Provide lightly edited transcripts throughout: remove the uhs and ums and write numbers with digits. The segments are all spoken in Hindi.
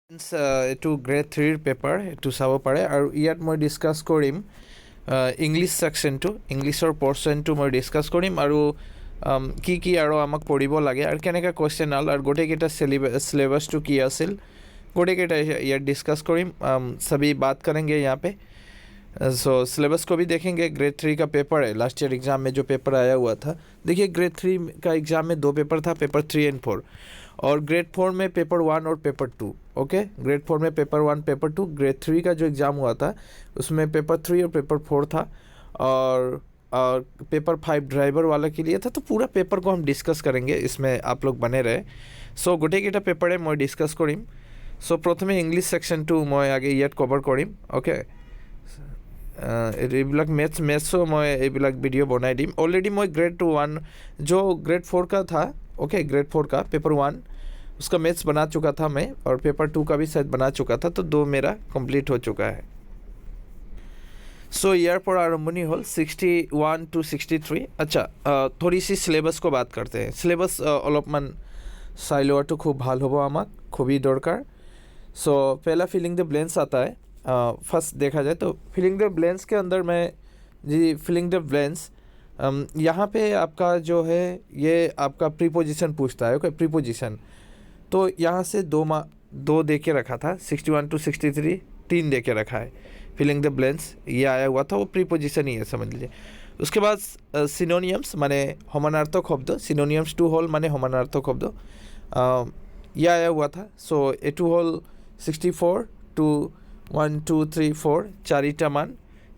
এইটো গ্ৰেড 3ৰ পেপাৰ এইটো চাব পাৰে আৰু ইয়াত মই ডিছকাছ কৰিম ইংলিছ ছেকশ্যনটো ইংলিছৰ পৰ্চনটো মই ডিছকাছ কৰিম আৰু কি কি আৰু আমাক পঢ়িব লাগে আৰু কেনেকৈ কুৱেশ্যন হ'ল আৰু গোটেইকেইটা চিলেবাছটো কি আছিল গোটেইকেইটা ইয়াত डिस्कस करीम सभी बात करेंगे यहाँ पे सो सिलेबस को भी देखेंगे। ग्रेड 3 का पेपर है, लास्ट ईयर एग्ज़ाम में जो पेपर आया हुआ था। देखिए ग्रेड 3 का एग्ज़ाम में 2 पेपर था, पेपर 3 एंड 4 और ग्रेड 4 में पेपर 1 और पेपर 2। ओके, ग्रेड 4 में पेपर 1 पेपर 2, ग्रेड 3 का जो एग्ज़ाम हुआ था उसमें पेपर 3 और पेपर 4 था और पेपर 5 ड्राइवर वाला के लिए था। तो पूरा पेपर को हम डिस्कस करेंगे, इसमें आप लोग बने रहे। सो गोटेकेटा पेपर है मैं डिस्कस करीम। सो प्रथमे इंग्लिश सेक्शनটো मैं आगे ইয়াত कवर करीम। ओके, এইবিলাক মেথ्सो मैं এইবিলাক वीडियो बनाई दिम। ऑलरेडी मैं ग्रेड 1 जो ग्रेड 4 का था, ओके ग्रेड 4 का पेपर 1 उसका मैथ्स बना चुका था मैं और पेपर 2 का भी शायद बना चुका था, तो 2 मेरा कंप्लीट हो चुका है। सो ইয়াৰ পৰা आरम्भণি হ'ল 61 to 63। अच्छा, थोड़ी सी सिलेबस को बात करते हैं। सिलेबस অলপমান চাই লোৱাটো খুব ভাল হ'ব, আমাক খুবই দৰকাৰ। सो पहला फिलिंग द ब्लैंक्स आता है। फर्स्ट देखा जाए तो फिलिंग द ब्लैंक्स के अंदर मैं जी फिलिंग द ब्लैंक्स यहाँ पे आपका जो है ये आपका प्रीपोजिशन पूछता है। ओके, प्रीपोजिशन तो यहाँ से दो दे के रखा था, 61 to 63 3 दे के रखा है। फिलिंग द ब्लैंक्स ये आया हुआ था, वो प्रीपोजिशन ही है, समझ लीजिए। उसके बाद सिनोनियम्स माने समानार्थक शब्द, सिनोनियम्स टू होल माने समानार्थक शब्द ये आया हुआ था। सो ए टू होल 64 to 1 2 3 4 चारिटा मान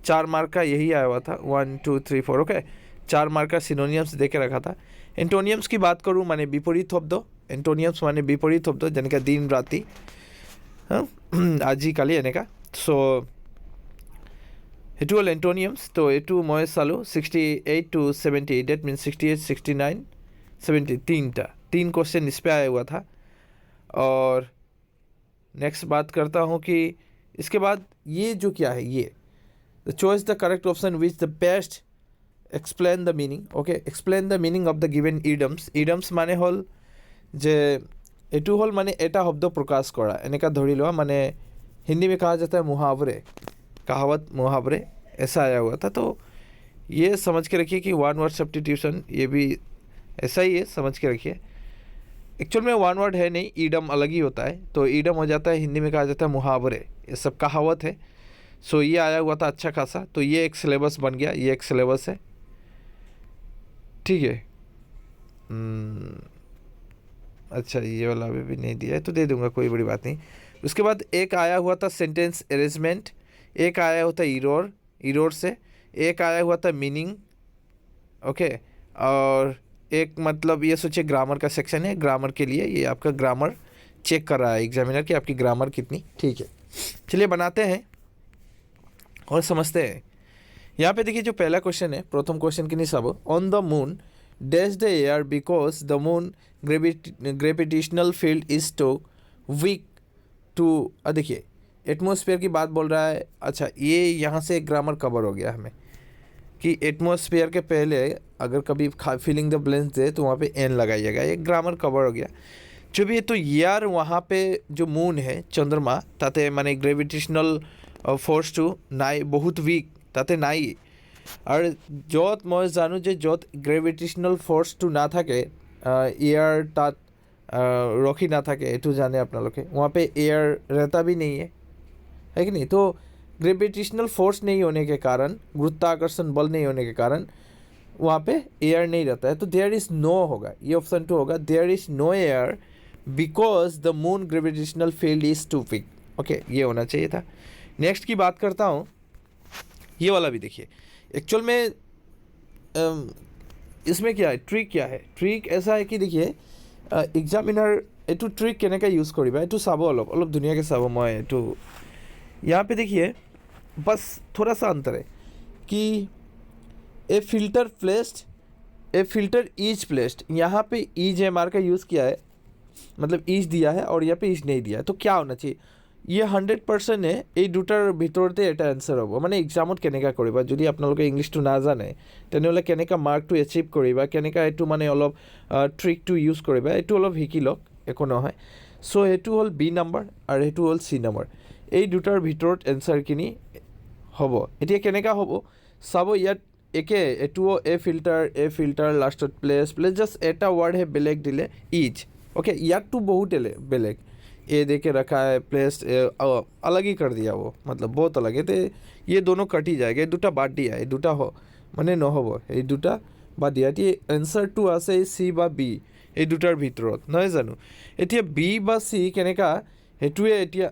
4 मार्क का यही आया हुआ था, 1 2 3 4। ओके, 4 मार्क का सिनोनियम्स दे के रखा था। एंटोनियम्स की बात करूँ माने विपरीत शब्द, एंटोनियम्स माने विपरीत शब्द जेनेका दिन राति, আজি কালি এনেকা। सो সেইটো হ'ল एंटोनियम्स। तो এইটো মই চালোঁ 68 to 78, डेट मीन्स 68 69 70 तीन क्वेश्चन इस पर आया हुआ था। और नेक्स्ट बात करता हूँ कि इसके बाद ये जो क्या है, ये the choice the correct option which the best explain the meaning. Okay, explain the meaning of the given idioms. Idioms माने हल जे एटू हल माने एटा शब्द प्रकाश करा, एनेका धरी लो माने हिंदी में कहा जाता है मुहावरे, कहावत मुहावरे, ऐसा आया हुआ था। तो ये समझ के रखिए कि 1 वर्ड सब्स्टिट्यूशन ये भी ऐसा ही है, समझ के रखिए। एक्चुअल में 1 वर्ड है नहीं, ईडम अलग ही होता है, तो ईडम हो जाता है, हिंदी में कहा जाता है मुहावरे, ये सब कहावत है। सो ये आया हुआ था अच्छा खासा, तो ये एक सिलेबस बन गया, ये एक सिलेबस है, ठीक है। अच्छा, ये वाला अभी भी नहीं दिया है तो दे दूंगा, कोई बड़ी बात नहीं। उसके बाद एक आया हुआ था सेंटेंस अरेंजमेंट, एक आया हुआ था इरोर से, एक आया हुआ था मीनिंग। ओके, और एक मतलब ये सोचिए ग्रामर का सेक्शन है, ग्रामर के लिए ये आपका ग्रामर चेक कर रहा है एग्जामिनर कि आपकी ग्रामर कितनी ठीक है। चलिए बनाते हैं और समझते हैं। यहाँ पे देखिए जो पहला क्वेश्चन है, प्रथम क्वेश्चन की नहीं सब, on the moon dash the air because the moon gravitational field is too weak too. देखिए एटमॉस्फेयर की बात बोल रहा है। अच्छा, ये यहाँ से ग्रामर कवर हो गया हमें कि एटमॉस्फेयर के पहले अगर कभी फिलिंग द ब्लैंक्स दे तो वहाँ पे एन लगाइएगा, ये ग्रामर कवर हो गया। जो भी है तो यार वहाँ पे जो मून है चंद्रमा ताते माने ग्रेविटेशनल फोर्स टू नाई बहुत वीक ताते नाई और जत मैं जानूँ जे जत ग्रेविटेशनल फोर्स टू ना थाके एयर तात रखी ना थाके एटू जाने अपना लोग, वहाँ पे एयर रहता भी नहीं है कि नहीं। तो ग्रेविटेशनल फोर्स नहीं होने के कारण, गुरुत्वाकर्षण बल नहीं होने के कारण वहाँ पे एयर नहीं रहता है, तो देयर इज़ नो होगा, ये ऑप्शन 2 होगा। There is no air because the moon gravitational field is too weak. Okay, ये होना चाहिए था। नेक्स्ट की बात करता हूँ, ये वाला भी देखिए। एक्चुअल में इसमें क्या है, ट्रिक क्या है, ट्रिक ऐसा है कि देखिए एग्जामिनार एटू ट्रिक केनेका यूज़ करिबा एटू चाब अलग धुनियाके चाब। मैं एटू यहाँ पे देखिए बस थोड़ा सा अंतर है कि ए फिल्टर इज प्लेस्ड, यहाँ पे इज एम आर का यूज़ किया है, मतलब इज दिया है और यहाँ पे इज नहीं दिया है। तो क्या होना चाहिए, ये 100% है এই দুটাৰ ভিতৰতে এটা এনসাৰ হ'ব। মানে এক্সামত কেনেকা কৰিবা, যদি আপোনালোকে ইংলিছটো নাজানে তেনেহ'লে কেনেকা মাৰ্কটো এচিভ কৰিবা, কেনেকা এইটো মানে অলপ ট্ৰিকটো ইউজ কৰিবা, এইটো অলপ শিকি লওক, একো নহয়। চ' সেইটো হ'ল বি নাম্বাৰ আৰু সেইটো হ'ল চি নাম্বাৰ। এই দুটাৰ ভিতৰত এনচাৰখিনি হ'ব। এতিয়া কেনেকুৱা হ'ব চাব, ইয়াত একে এইটোও এ ফিল্টাৰ লাষ্টত প্লেছ জাষ্ট এটা ৱৰ্ডহে বেলেগ দিলে ইচ। ओके ইয়াততো बहुत बेलेग ए दे के रखा है प्लेस अलग ही कर दिया वो, मतलब बहुत अलग है। तो ये दोनों कट ही जाएगा, ये दुटा बाদ দিয়া, এই দুটা মানে নহ'ব, এই দুটা বাদ দিয়া। এতিয়া এনচাৰটো আছে চি বা বি, এই দুটাৰ ভিতৰত নহয় জানো। এতিয়া বি বা চি কেনেকুৱা সেইটোৱে। এতিয়া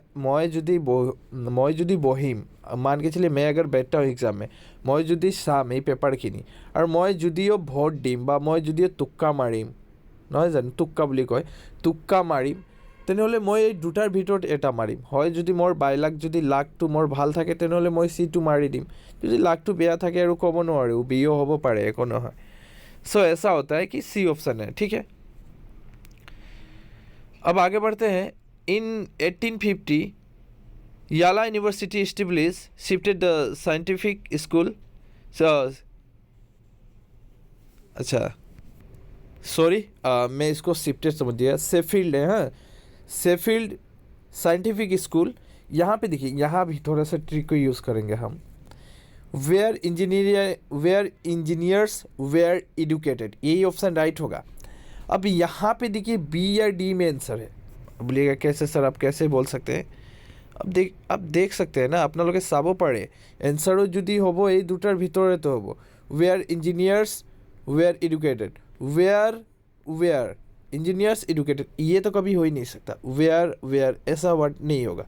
মই যদি বহিম, मान के चलिए मैं अगर बैठता हूँ एग्जाम में, মই যদি চাম এই পেপাৰখিনি আৰু মই যদিও ভোট দিম বা মই যদিও তুক্কা মাৰিম, নহয় জানো তুক্কা বুলি কয়, তুক্কা মাৰিম, তেনেহ'লে মই এই দুটাৰ ভিতৰত এটা মাৰিম। হয় যদি মোৰ বাইলাক যদি লাকটো মোৰ ভাল থাকে তেনেহ'লে মই চিটো মাৰি দিম, যদি লাকটো বেয়া থাকে আৰু ক'ব নোৱাৰোঁ, বিও হ'ব পাৰে, একো নহয়। सो ऐसा होता है कि सी ऑप्शन है, ठीक है। अब आगे बढ़ते हैं। इन 1850 याला university establish shifted the scientific school, अच्छा सॉरी मैं इसको शिफ्टेड समझ दिया, शेफील्ड है, हाँ शेफील्ड साइंटिफिक स्कूल। यहाँ पे देखिए, यहाँ भी थोड़ा सा ट्रिक को यूज़ करेंगे हम। वेयर इंजीनियर्स वेयर एडुकेटेड, यही ऑप्शन राइट होगा। अब यहाँ पे देखिए बी या डी में आंसर है। अब बोलिएगा कैसे सर, आप कैसे बोल सकते हैं। अब देख सकते हैं ना, अपना लोग चाब पारे एन्सारो যদি হ'ব এই দুটাৰ ভিতৰতে হ'ব। Were engineers were educated, were engineers educated, ये तो कभी हो ही नहीं सकता। वेयर ऐसा वर्ड नहीं होगा।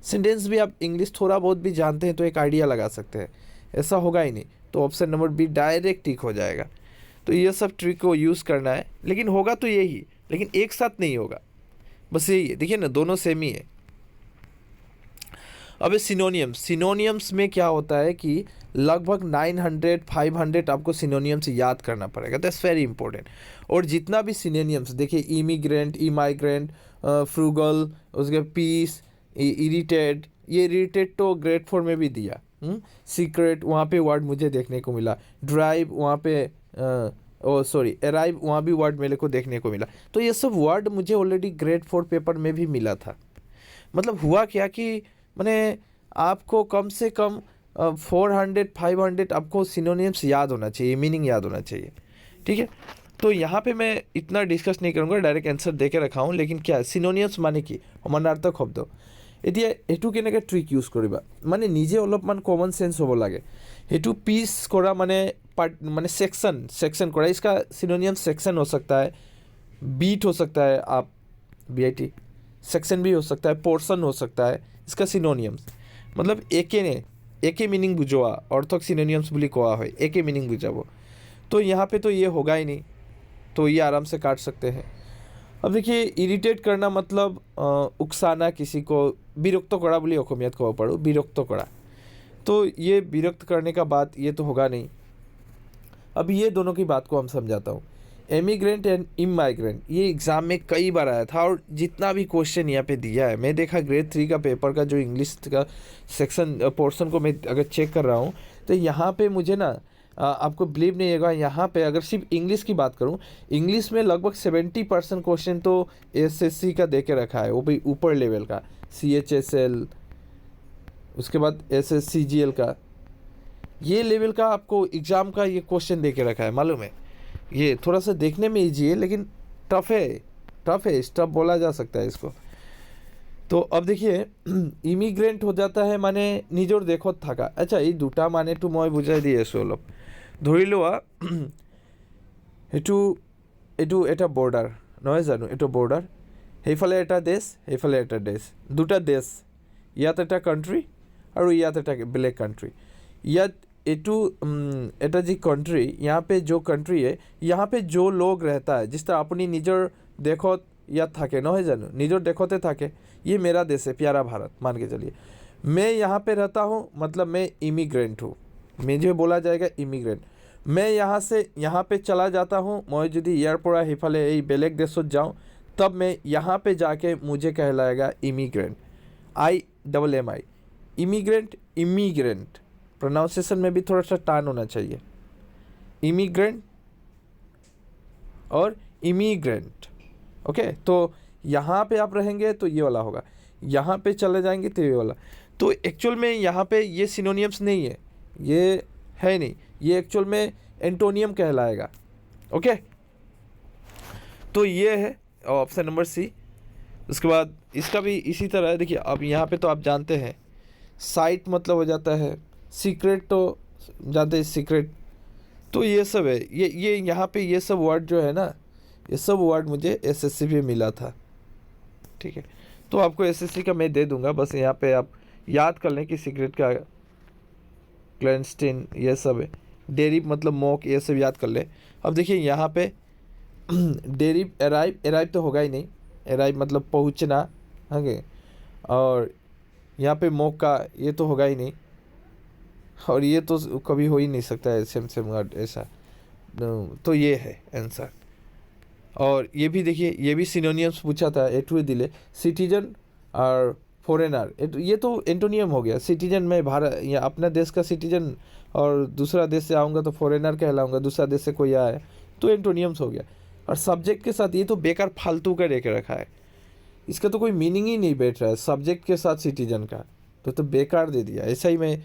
सेंटेंस भी आप इंग्लिश थोड़ा बहुत भी जानते हैं तो एक आइडिया लगा सकते हैं, ऐसा होगा ही नहीं। तो ऑप्शन नंबर बी डायरेक्ट टिक हो जाएगा। तो ये सब ट्रिक को यूज़ करना है, लेकिन होगा तो यही, लेकिन एक साथ नहीं होगा, बस यही है। देखिए ना, दोनों सेम ही है। अब सिनोनियम्स में क्या होता है कि लगभग 900-500 आपको सिनोनियम्स याद करना पड़ेगा। That's very important. और जितना भी सिनोनियम्स देखिए, इमिग्रेंट, इमाइग्रेंट, फ्रूगल, उसके पीस, इरिटेड, ये इरिटेड तो ग्रेड 4 में भी दिया। सीक्रेट वहाँ पे वर्ड मुझे देखने को मिला। ड्राइव वहाँ पे अराइव वहाँ भी वर्ड मेरे को देखने को मिला। तो ये सब वर्ड मुझे ऑलरेडी ग्रेड 4 पेपर में भी मिला था। मतलब हुआ क्या कि मैंने आपको कम से कम 400-500 आपको सिनोनिम्स याद होना चाहिए, मीनिंग याद होना चाहिए, ठीक है। तो यहाँ पे मैं इतना डिस्कस नहीं करूँगा, डायरेक्ट आंसर दे के रखा हूँ। लेकिन क्या सिनोनिम्स माने কি সমানাৰ্থক শব্দ। এতিয়া এইটো কেনেকৈ ট্ৰিক ইউজ কৰিবা, মানে নিজে অলপমান কমন সেন্স হ'ব লাগে। সেইটো পিস কৰা মানে पार्ट মানে सेक्शन करा, इसका सिनोनियम सेक्शन हो सकता है, बीट हो सकता है, आप BIT सेक्शन भी हो सकता है, पोर्शन हो सकता है। इसका सिनोनियम्स मतलब एके मीनिंग बुझोआ, अर्थक सिनोनियम्स বুলি কোৱা হয়, एके मीनिंग बुझाबो। तो यहाँ पे तो ये होगा ही नहीं, तो ये आराम से काट सकते हैं। अब देखिए, इरिटेट करना मतलब उकसाना, किसी को বিৰক্ত কৰা বুলি অসমীয়াত ক'ব পাৰোঁ, বিৰক্ত কৰা। तो ये विरक्त करने का बात ये तो होगा नहीं। अब ये दोनों की बात को हम समझाता हूँ। एमिग्रेंट एंड इमाइग्रेंट, ये एग्ज़ाम में कई बार आया था और जितना भी क्वेश्चन यहाँ पे दिया है, मैं देखा ग्रेड 3 का पेपर का जो इंग्लिश का सेक्शन पोर्शन को मैं अगर चेक कर रहा हूँ, तो यहाँ पे मुझे ना आपको बिलीव नहीं होगा, यहाँ पे अगर सिर्फ इंग्लिश की बात करूँ, इंग्लिश में लगभग 70% क्वेश्चन तो SSC का दे के रखा है, वो भी ऊपर लेवल का, CHSL, उसके बाद SSCGL का, ये लेवल का आपको एग्ज़ाम का ये क्वेश्चन दे के रखा है, मालूम है। ये थोड़ा सा देखने में ईजी है लेकिन टफ़ है, टफ बोला जा सकता है इसको। तो अब देखिए, इमिग्रेंट हो जाता है माने निजर देशत थाका। अच्छा, ये दुटा माने तो मैं बुझाई दी आसो अलप। धरि लोआ एटू एटा बॉर्डार নহয় জানো, एटो बॉर्डार, সেইফালে এটা দেশ, সেইফালে এটা দেশ, দুটা দেশ, ইয়াত এটা কান্ট্রি और ইয়াত এটা বেলেগ কান্ট্রি। ইয়াত एटू एटा जी कंट्री, यहाँ पे जो कंट्री है, यहाँ पे जो लोग रहता है, जिस तरह अपनी निजर देखत या थाके নহয় জানো, निजर देखते थाके, ये मेरा देश है प्यारा भारत, मान के चलिए। मैं यहाँ पे रहता हूँ, मतलब मैं इमिग्रेंट हूँ, मुझे बोला जाएगा इमिग्रेंट। मैं यहाँ से यहाँ पे चला जाता हूँ, मैं यदि ইয়াৰ পৰা সেইফালে এই বেলেগ দেশত যাওঁ, तब मैं यहाँ पे जाके मुझे कहलाएगा इमिग्रेंट, IMMI, इमिग्रेंट। प्रोनाउंसिएशन में भी थोड़ा सा टान होना चाहिए, इमिग्रेंट और इमिग्रेंट, ओके। तो यहाँ पे आप रहेंगे तो ये वाला होगा, यहाँ पे चले जाएंगे तो ये वाला। तो एक्चुअल में यहाँ पे ये सिनोनियम्स नहीं है, ये है नहीं, ये एक्चुअल में एंटोनियम कहलाएगा। ओके, तो ये है ऑप्शन नंबर सी। उसके बाद इसका भी इसी तरह है। देखिए अब यहाँ पे तो आप जानते हैं साइट मतलब हो जाता है सीक्रेट, तो जानते हैं सीक्रेट। तो ये सब है, ये यहाँ पे ये सब वर्ड जो है ना, ये सब वर्ड मुझे एसएससी में मिला था। ठीक है, तो आपको एसएससी का मैं दे दूंगा, बस यहाँ पे आप याद कर लें कि सीक्रेट का क्लैंस्टीन ये सब है। डेरिव मतलब मॉक, ये सब याद कर ले। अब देखिए यहाँ पे डेरिव अराइव तो होगा ही नहीं, अराइव मतलब पहुँचना, है। और यहाँ पे मॉक का ये तो होगा ही नहीं, और ये तो कभी हो ही नहीं सकता है सेम वर्ड ऐसा। तो ये है आंसर। और ये भी देखिए, ये भी सिनोनियम्स पूछा था, एटुए दिले, सिटीजन और फॉरेनर, ये तो एंटोनियम हो गया। सिटीजन में भारत या अपना देश का सिटीजन, और दूसरा देश से आऊँगा तो फॉरेनर कहलाऊँगा, दूसरा देश से कोई आया तो एंटोनियम्स हो गया। और सब्जेक्ट के साथ ये तो बेकार फालतू का लेके रखा है, इसका तो कोई मीनिंग ही नहीं बैठ रहा है सब्जेक्ट के साथ सिटीजन का, तो बेकार दे दिया। ऐसा ही मैं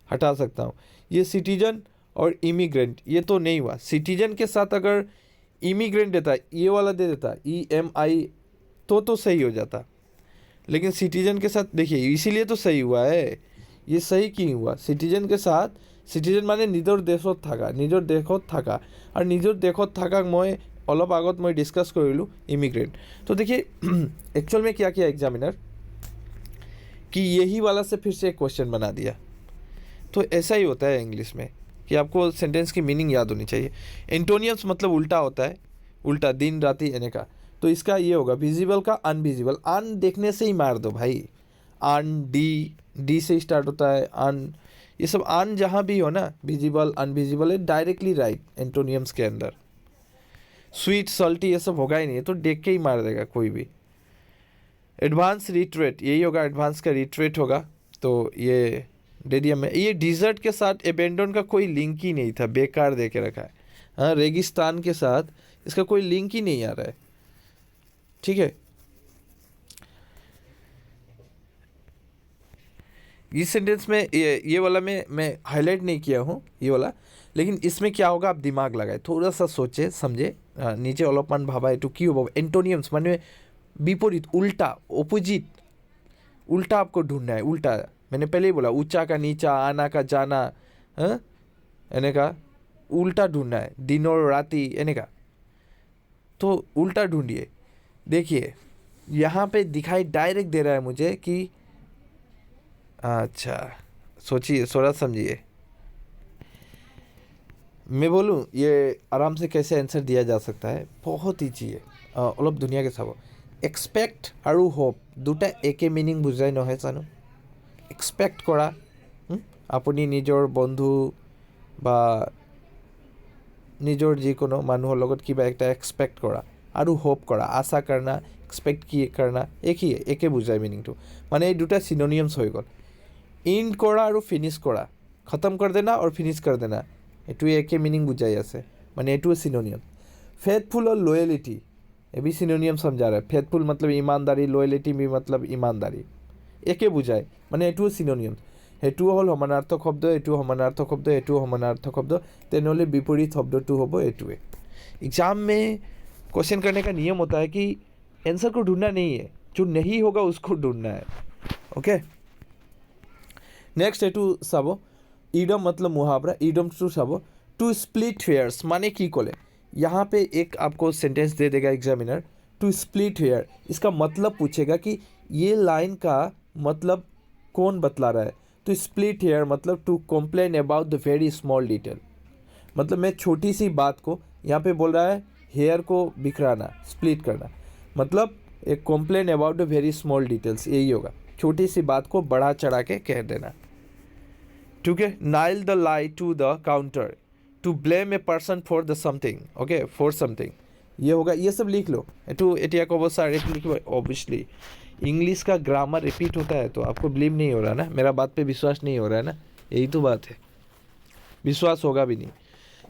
हटा सकता हूँ। ये सिटीजन और इमिग्रेंट ये तो नहीं हुआ। सिटीजन के साथ अगर इमिग्रेंट देता, ये वाला दे देता EMI, तो सही हो जाता। लेकिन सिटीजन के साथ देखिए, इसीलिए तो सही हुआ है। ये सही क्यों हुआ? सिटीजन के साथ, सिटीजन माने निजर देशत थाका, निजर देशत थाका, और निजर देशत थाका मैं अलग आगत मैं डिस्कस करिलू इमिग्रेंट। तो देखिए एक्चुअल में क्या किया एग्जामिनर कि यही वाला से फिर से एक क्वेश्चन बना दिया। तो ऐसा ही होता है इंग्लिश में कि आपको सेंटेंस की मीनिंग याद होनी चाहिए। एंटोनियम्स मतलब उल्टा होता है, उल्टा दिन राति यानी का। तो इसका ये होगा विजिबल का अनविजिबल। अन देखने से ही मार दो भाई, अन डी से स्टार्ट होता है अन, ये सब अन जहाँ भी हो ना, विजिबल अनविजिबल है डायरेक्टली राइट एंटोनियम्स के अंदर। स्वीट सॉल्टी ये सब होगा ही नहीं, तो देख के ही मार देगा कोई भी। एडवांस रिट्रेट यही होगा, एडवांस का रिट्रेट होगा। तो ये डेडियम में, ये डिजर्ट के साथ एबेंडन का कोई लिंक ही नहीं था, बेकार दे के रखा है। हाँ, रेगिस्तान के साथ इसका कोई लिंक ही नहीं आ रहा है। ठीक है, इस सेंटेंस में ये वाला मैं हाईलाइट नहीं किया हूँ ये वाला, लेकिन इसमें क्या होगा आप दिमाग लगाए, थोड़ा सा सोचे समझे। नीचे अलपमान भाबाए तो की होगा एंटोनियम्स माने विपरीत, उल्टा, ऑपोजिट, उल्टा आपको ढूंढना है। उल्टा मैंने पहले ही बोला, ऊंचा का नीचा, आना का जाना, यानी का उल्टा ढूंढना है, दिन और राति यानी का। तो उल्टा ढूंढिए। देखिए यहाँ पे दिखाई डायरेक्ट दे रहा है मुझे कि, अच्छा सोचिए, थोड़ा समझिए, मैं बोलूँ ये आराम से कैसे आंसर दिया जा सकता है, बहुत ईजी है। अलग दुनिया के सब एक्सपेक्ट और होप दुटा एके मिनिंग बुझाई নহয় জানো। एक्सपेक्ट करा अपनी निजर बंधु बा निजर जिकोनो मानुहर लगत किबा एकटा एक्सपेक्ट करा और होप करा, आशा करना, एक्सपेक्ट की करना एक ही एके बुझाई मिनिंग तो, माने ये दुटा सिनोनियम्स हो गल। एंड करा और फिनिश करा, खत्म कर देना और फिनिश कर देना, एटुए एके मिनिंग बुझाई आछे, माने एटुए सिनोनियम। फेथफुल और लॉयलिटी ये भी सिनोनियम समझा रहा है। फेथफुल मतलब ईमानदारी, लॉयलिटी भी मतलब ईमानदारी, एके बुझाय, माने एटुए सिनोनियम। एटुओ हल समानार्थक शब्द, एटुओ समानार्थक शब्द, एटुओ समानार्थक शब्द, तेनहले विपरीत शब्दटू हबो एटुए। एग्जाम में क्वेश्चन करने का नियम होता है कि आंसर को ढूंढना नहीं है, जो नहीं होगा उसको ढूंढना है। ओके, नेक्स्ट एटू चाबो, इडम मतलब मुहावरा, इडम टू चाबो, टू स्प्लिट हेयर्स माने की कोले। यहाँ पे एक आपको सेंटेंस दे देगा एग्जामिनर, टू स्प्लिट हेयर, इसका मतलब पूछेगा कि ये लाइन का मतलब कौन बतला रहा है। तो स्प्लिट हेयर मतलब to complain about the very small detail, मतलब मैं छोटी सी बात को, यहाँ पे बोल रहा है हेयर को बिखराना, स्प्लिट करना, मतलब एक complain about the very small details, यही होगा, छोटी सी बात को बढ़ा चढ़ा के कह देना। ठीक है, nail the lie to the counter, to blame a person for the something, okay for something, ये होगा। ये सब लिख लो। एटू एटिया को सर एक लिखो, ऑब्वियसली इंग्लिश का ग्रामर रिपीट होता है तो आपको बिलीव नहीं हो रहा ना, मेरा बात पे विश्वास नहीं हो रहा है ना, यही तो बात है, विश्वास होगा भी नहीं,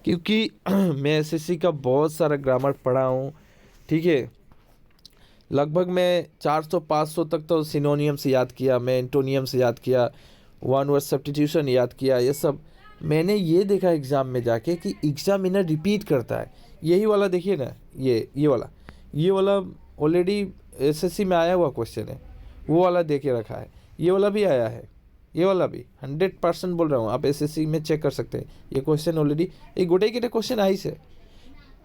क्योंकि मैं एसएससी का बहुत सारा ग्रामर पढ़ा हूँ। ठीक है, लगभग मैं 400-500 तक तो सिनोनियम से याद किया, मैं एंटोनियम से याद किया, वन वर्ड सब्स्टिट्यूशन याद किया, ये सब मैंने ये देखा एग्ज़ाम में जाके कि एग्जामिनर रिपीट करता है। यही वाला देखिए ना, ये वाला ऑलरेडी एसएससी में आया हुआ क्वेश्चन है, वो वाला दे के रखा है। ये वाला भी आया है, ये वाला भी 100% बोल रहा हूँ, आप एसएससी में चेक कर सकते हैं। ये क्वेश्चन ऑलरेडी এই গোটেইকেইটা क्वेश्चन আহিছে,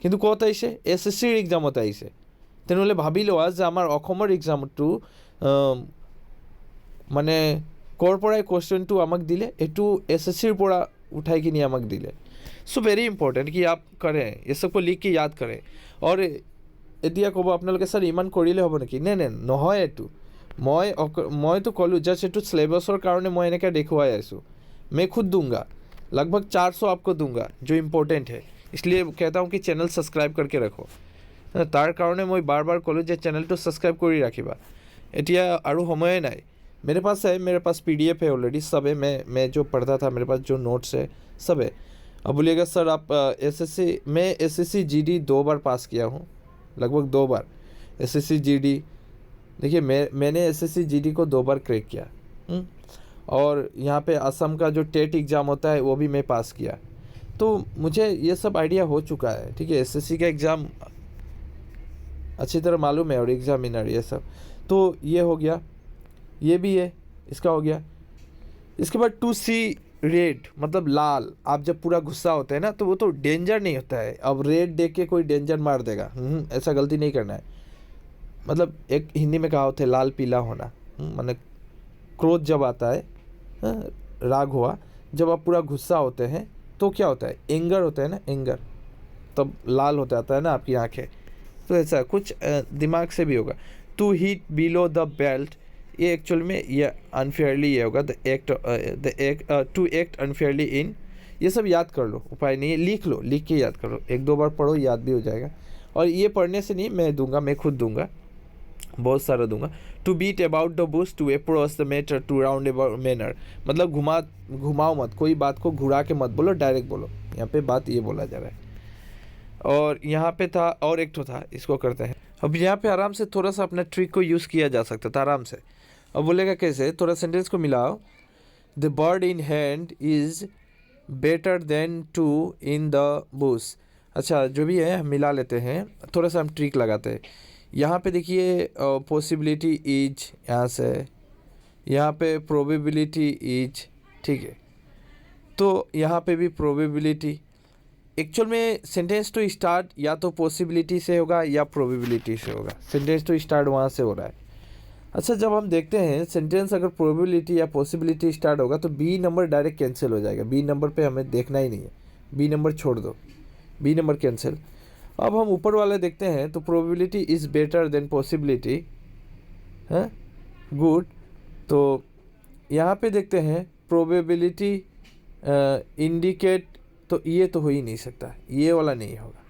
কিন্তু ক'ত আহিছে? এছএছচিৰ এক্সামত আহিছে। তেনেহ'লে ভাবি লোৱা যে আমাৰ অসমৰ এক্সামটো মানে ক'ৰ পৰাই কুৱেশ্যনটো আমাক দিলে, এইটো एसएससिर পৰা उठाई किनी আমাক दिले। सो वेरी इंपॉर्टेंट कि आप करें, ये सबको लिख के याद करें। और এতিয়া ক'ব আপোনালোকে ছাৰ ইমান কৰিলে হ'ব নেকি? নহয় এইটো। মইতো ক'লোঁ জাষ্ট এইটো सिलेबसৰ কাৰণে মই এনেকৈ দেখুৱাই আছোঁ। मैं खुद दूंगा, लगभग 400 आपको दूंगा जो इम्पोर्टेंट है, इसलिए कहता हूँ कि चैनल सब्सक्राइब करके रखो। तार কাৰণে মই बार बार ক'লোঁ যে চেনেলটো ছাবস্ক্ৰাইব কৰি ৰাখিবা। এতিয়া আৰু সময়ে নাই। मेरे पास PDF है ऑलरेडी, सब है। मैं जो पढ़ता था, मेरे पास जो नोट्स है सब है। अब बोलिएगा सर आप मैं SSC GD 2 बार पास किया हूँ, लगभग 2 बार SSC GD। देखिए मैंने SSC GD को 2 बार क्रैक किया। और यहाँ पे असम का जो टेट एग्ज़ाम होता है वो भी मैं पास किया, तो मुझे ये सब आइडिया हो चुका है। ठीक है, SSC का एग्ज़ाम अच्छी तरह मालूम है और एग्ज़ामिनर ये सब। तो ये हो गया, ये भी है, इसका हो गया। इसके बाद टू सी रेड मतलब लाल। आप जब पूरा गुस्सा होता है ना, तो वो तो डेंजर नहीं होता है। अब रेड देख के कोई डेंजर मार देगा, ऐसा गलती नहीं करना है। मतलब एक हिंदी में कहावत है लाल पीला होना, माने क्रोध जब आता है, राग हुआ, जब आप पूरा गुस्सा होते हैं तो क्या होता है, एंगर होता है ना, एंगर, तब लाल होता आता है ना आपकी आंखें। तो ऐसा कुछ दिमाग से भी होगा। To hit below the belt, ये एक्चुअल में ये अनफेयरली ये होगा, टू एक्ट अनफेयरली इन। ये सब याद कर लो, उपाय नहीं है, लिख लो, लिख के याद कर लो, 1-2 बार पढ़ो, याद भी हो जाएगा। और ये पढ़ने से नहीं, मैं दूंगा, मैं खुद दूंगा, बहुत सारा दूंगा। To beat about the bush, to approach the matter, to round about manner, मतलब घुमाओ मत, कोई बात को घुरा के मत बोलो, डायरेक्ट बोलो। यहाँ पे बात ये बोला जा रहा है। और यहाँ पे था और एक तो था, इसको करते हैं। अब यहाँ पे आराम से थोड़ा सा अपना ट्रिक को यूज़ किया जा सकता था आराम से। अब बोलेगा कैसे, थोड़ा सेंटेंस को मिलाओ। The bird in hand is better than two in the bush. अच्छा, जो भी है हम मिला लेते हैं, थोड़ा सा हम ट्रिक लगाते हैं। यहाँ पे देखिए पॉसिबिलिटी इज, यहाँ से यहाँ पे प्रोबेबिलिटी इज, ठीक है। तो यहाँ पे भी प्रोबेबिलिटी। एक्चुअल में सेंटेंस तो स्टार्ट या तो पॉसिबिलिटी से होगा या प्रोबेबिलिटी से होगा। सेंटेंस तो स्टार्ट वहाँ से हो रहा है। अच्छा, जब हम देखते हैं सेंटेंस अगर प्रोबेबिलिटी या पॉसिबिलिटी स्टार्ट होगा तो बी नंबर डायरेक्ट कैंसिल हो जाएगा। बी नंबर पे हमें देखना ही नहीं है, बी नंबर छोड़ दो, बी नंबर कैंसिल। अब हम ऊपर वाले देखते हैं तो probability is better than possibility है, गुड। तो यहाँ पे देखते हैं प्रोबेबिलिटी इंडिकेट, तो ये तो हो ही नहीं सकता, ये वाला नहीं होगा।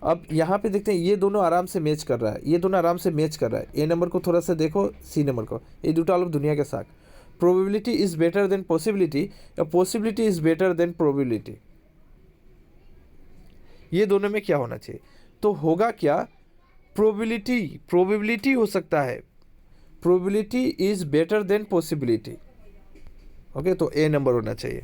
अब यहाँ पे देखते हैं ये दोनों आराम से मैच कर रहा है, ये दोनों आराम से मैच कर रहा है। ए नंबर को थोड़ा सा देखो, सी नंबर को, ये दुटा अलग दुनिया के साथ। Probability is better than possibility या possibility is better than probability, ये दोनों में क्या होना चाहिए? तो होगा क्या, प्रोबेबिलिटी हो सकता है, probability is better than possibility. Okay, तो ए नंबर होना चाहिए।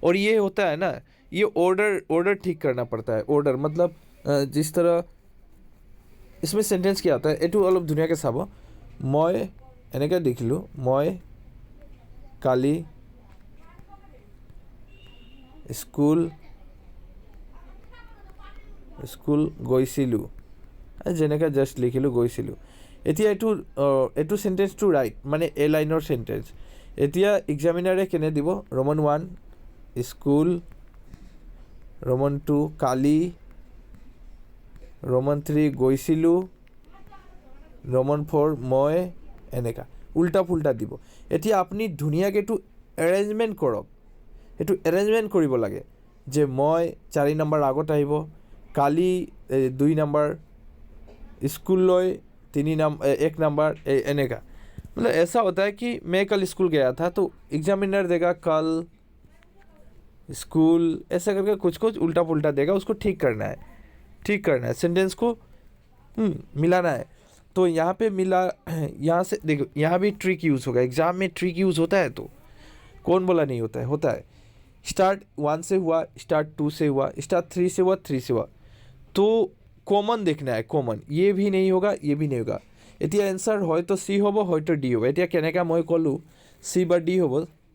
और ये होता है ना, ये ऑर्डर ठीक करना पड़ता है। ऑर्डर मतलब जिस तरह इसमें सेंटेंस क्या आता है, एटू अलग दुनिया के साब मैं एनेके देखिलू, मैं काली स्कूल গৈছিলো, যেনেকৈ জাষ্ট লিখিলোঁ গৈছিলোঁ। এতিয়া এইটো চেণ্টেঞ্চটো ৰাইট, মানে এ লাইনৰ চেণ্টেঞ্চ। এতিয়া এক্সামিনাৰে কেনে দিব, Roman 1 স্কুল, Roman 2 কালি, Roman 3 গৈছিলোঁ, Roman 4 মই, এনেকা উল্টা পুল্টা দিব। এতিয়া আপুনি ধুনীয়াকৈ এইটো এৰেঞ্জমেণ্ট কৰক। এইটো এৰেঞ্জমেণ্ট কৰিব লাগে যে মই 4 নম্বৰ আগত আহিব, কালি 2 নম্বৰ, स्कूल 1 नंबर, एनेका। मतलब ऐसा होता है कि मैं कल स्कूल गया था, तो एग्जामिनर देगा कल स्कूल, ऐसा करके कुछ उल्टा पुल्टा देगा, उसको ठीक करना है। ठीक करना है, सेंटेंस को मिलाना है। तो यहाँ पे मिला, यहाँ से देखो यहाँ भी ट्रिक यूज़ होगा, एग्जाम में ट्रिक यूज़ होता है, तो कौन बोला नहीं होता है, होता है। स्टार्ट 1 से हुआ, स्टार्ट 2 से हुआ, स्टार्ट 3 से हुआ, 3 से हुआ, तो कॉमन देखना है, कॉमन ये भी नहीं होगा, ये भी नहीं होगा। এতিয়া এনচাৰ হয়তো চি হ'ব, হয়তো ডি হ'ব। এতিয়া কেনেকৈ মই ক'লোঁ চি বা ডি হ'ব,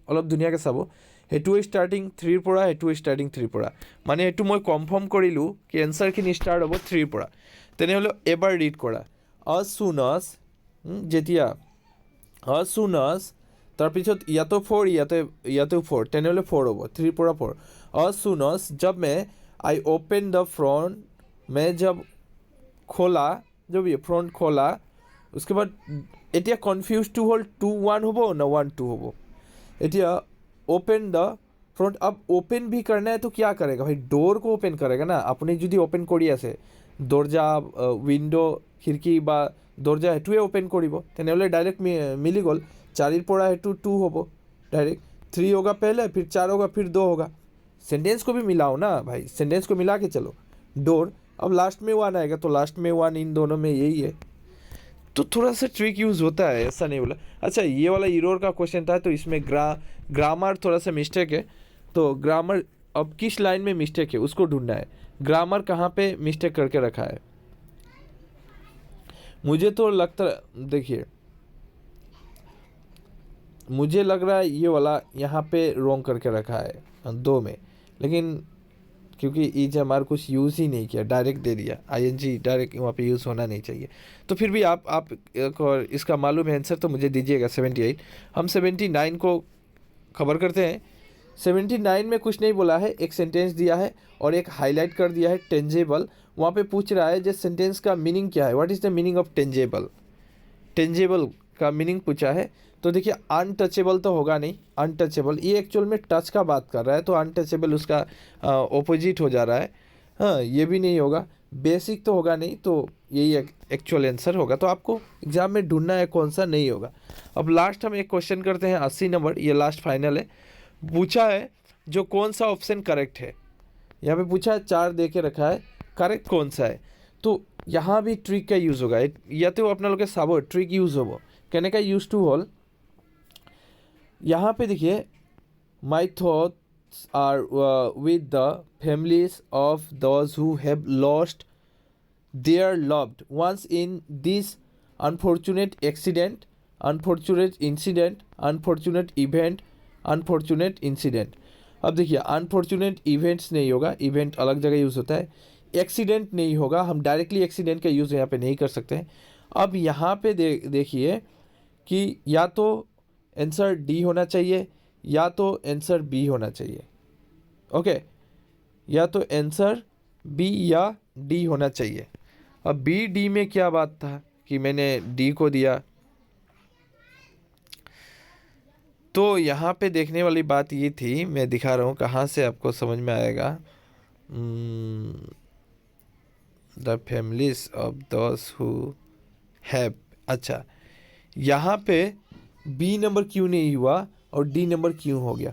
অলপ ধুনীয়াকৈ চাব। সেইটোও ষ্টাৰ্টিং 3ৰ পৰা, সেইটোও ষ্টাৰ্টিং 3ৰ পৰা, মানে এইটো মই কনফাৰ্ম কৰিলোঁ কি এনচাৰখিনি ষ্টাৰ্ট হ'ব 3ৰ পৰা। তেনেহ'লে এবাৰ ৰিড কৰা, as soon as, যেতিয়া as soon as, তাৰপিছত ইয়াতো 4, ইয়াতেও 4, তেনেহ'লে 4 হ'ব, 3ৰ পৰা 4। as soon as जब मैं आई ओपन द फ्रंट, मैं जब खोला, जब ये फ्रंट खोला, उसके बाद এতিয়া কনফিউজ টু হ'ল 2 1 হ'ব ना 1 2 হ'ব। এতিয়া ओपन द फ्रंट, अब ओपन भी करना है तो क्या करेगा भाई, डोर को ओपन करेगा ना। अपनी যদি ओपन কৰি আছে দরজা, উইন্ডো, খিড়কি বা দরজা, সেইটোৱে ওপেন কৰিব, তেনেহ'লে ডাইৰেক্ট মিলি গ'ল। 4ৰ পৰা সেইটো 2 হ'ব डायरेक्ट, 3 होगा पहले, फिर 4 होगा, फिर 2 होगा। सेंटेंस को भी मिलाओ ना भाई, सेंटेंस को मिला के चलो। डोर, अब लास्ट में 1 आएगा, तो लास्ट में 1 इन दोनों में यही है। तो थोड़ा सा ट्रिक यूज़ होता है, ऐसा नहीं बोला। अच्छा, ये वाला इरोर का क्वेश्चन था, तो इसमें ग्रामर थोड़ा सा मिस्टेक है। तो ग्रामर, अब किस लाइन में मिस्टेक है उसको ढूंढना है। ग्रामर कहाँ पे मिस्टेक करके रखा है, मुझे तो लगता, देखिए मुझे लग रहा है ये वाला यहाँ पे रॉन्ग करके रखा है 2 में, लेकिन क्योंकि ईज हमारा कुछ यूज़ ही नहीं किया, डायरेक्ट दे दिया, आईएनजी डायरेक्ट वहाँ पे यूज़ होना नहीं चाहिए। तो फिर भी आप और इसका मालूम है आंसर, तो मुझे दीजिएगा 78। हम 79 को खबर करते हैं। 79 में कुछ नहीं बोला है, एक सेंटेंस दिया है और एक हाईलाइट कर दिया है टेंजेबल। वहाँ पे पूछ रहा है जो सेंटेंस का मीनिंग क्या है, what is the meaning of tangible, tangible का मीनिंग पूछा है। तो देखिए अनटचेबल तो होगा नहीं, अनटचेबल ये एक्चुअल में टच का बात कर रहा है, तो अनटचेबल उसका ऑपोजिट हो जा रहा है। हाँ, ये भी नहीं होगा, बेसिक तो होगा नहीं, तो यही एक्चुअल आंसर होगा। तो आपको एग्जाम में ढूंढना है कौन सा नहीं होगा। अब लास्ट हम एक क्वेश्चन करते हैं 80 नंबर, ये लास्ट फाइनल है। पूछा है जो कौन सा ऑप्शन करेक्ट है, यहाँ पे पूछा है 4 दे के रखा है, करेक्ट कौन सा है। तो यहाँ भी ट्रिक का यूज़ होगा, या तो अपना लोग साबो ट्रिक यूज़ होबो, कहने का यूज टू होल। यहाँ पे देखिए, my thoughts are with the families of those who have lost their loved ones in this unfortunate accident, unfortunate incident, unfortunate event, unfortunate incident. अब देखिए अनफॉर्चुनेट इवेंट्स नहीं होगा, इवेंट अलग जगह यूज़ होता है। एक्सीडेंट नहीं होगा, हम डायरेक्टली एक्सीडेंट का यूज़ यहाँ पे नहीं कर सकते हैं। अब यहाँ पे देखिए कि या तो आंसर डी होना चाहिए, या तो आंसर बी होना चाहिए। ओके, या तो आंसर बी या डी होना चाहिए। अब बी डी में क्या बात था कि मैंने डी को दिया, तो यहाँ पे देखने वाली बात ये थी, मैं दिखा रहा हूँ कहाँ से आपको समझ में आएगा। The families of those who have, अच्छा यहाँ पे बी नंबर क्यों नहीं हुआ और डी नंबर क्यों हो गया।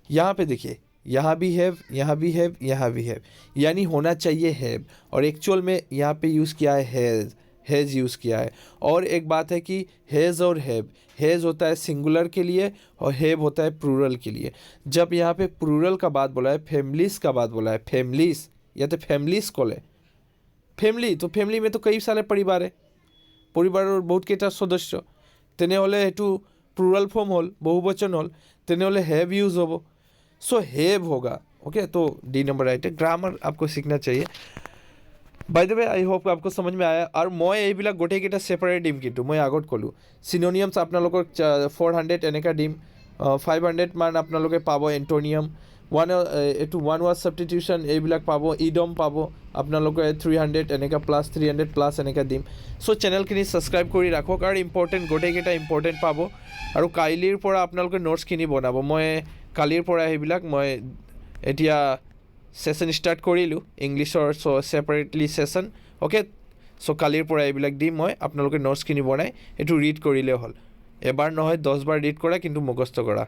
यहाँ पे देखिए, यहाँ भी हैव, यहाँ भी हैव, यहाँ भी हैव, यानी होना चाहिए हैव, और एक्चुअल में यहाँ पे यूज़ किया है हैज़, हैज़ यूज़ किया है। और एक बात है कि हैज़ और हैव, हैज़ होता है सिंगुलर के लिए और हैव होता है प्लूरल के लिए। जब यहाँ पे प्लूरल का बात बोला है, फैमिलीज़ का बात बोला है, फैमिलीज़ या तो फैमिलीज़ को ले, फैमिली, तो फैमिली में तो कई सारे परिवार है, परिवार बहुत केटा सदस्य, তেনেহ'লে সেইটো প্লুরাল ফর্ম হল, বহুবচন হল, তেনেহ'লে हैव यूज़ होबो, सो हैव होगा। ओके, तो डी नंबर राइट है। ग्रामर आपको सीखना चाहिए। By the way, I hope आपको समझ में आया। और मैं এইবিলাক গোটেইকেইটা সেপাৰেট দিম, কিন্তু মই আগত ক'লোঁ চিনোনিয়ামছ আপোনালোকক 400 এনেকা দিম, 500 মান আপোনালোকে পাব এণ্টনিয়াম, এইটো ওৱান ৱাৰ্ড ছাবষ্টিটিউশ্যন এইবিলাক পাব, ইডম পাব আপোনালোকে 300 এনেকা প্লাছ 300 প্লাছ এনেকা দিম। চ' চেনেলখিনি ছাবস্ক্ৰাইব কৰি ৰাখক, আৰু ইম্পৰ্টেণ্ট গোটেইকেইটা ইম্পৰ্টেণ্ট পাব। আৰু কাইলৈৰ পৰা আপোনালোকে নোটছখিনি বনাব। মই কালিৰ পৰা সেইবিলাক মই এতিয়া সেশন ষ্টাৰ্ট কৰিলোঁ ইংলিছৰ, চ' ছেপাৰেটলি সেশন। অ'কে, চ' কালিৰ পৰা এইবিলাক দিম মই, আপোনালোকে নোটছখিনি বনাই এইটো ৰিড কৰিলে হ'ল। এবাৰ নহয় 10 বাৰ ৰিড কৰা, কিন্তু মুখস্থ কৰা।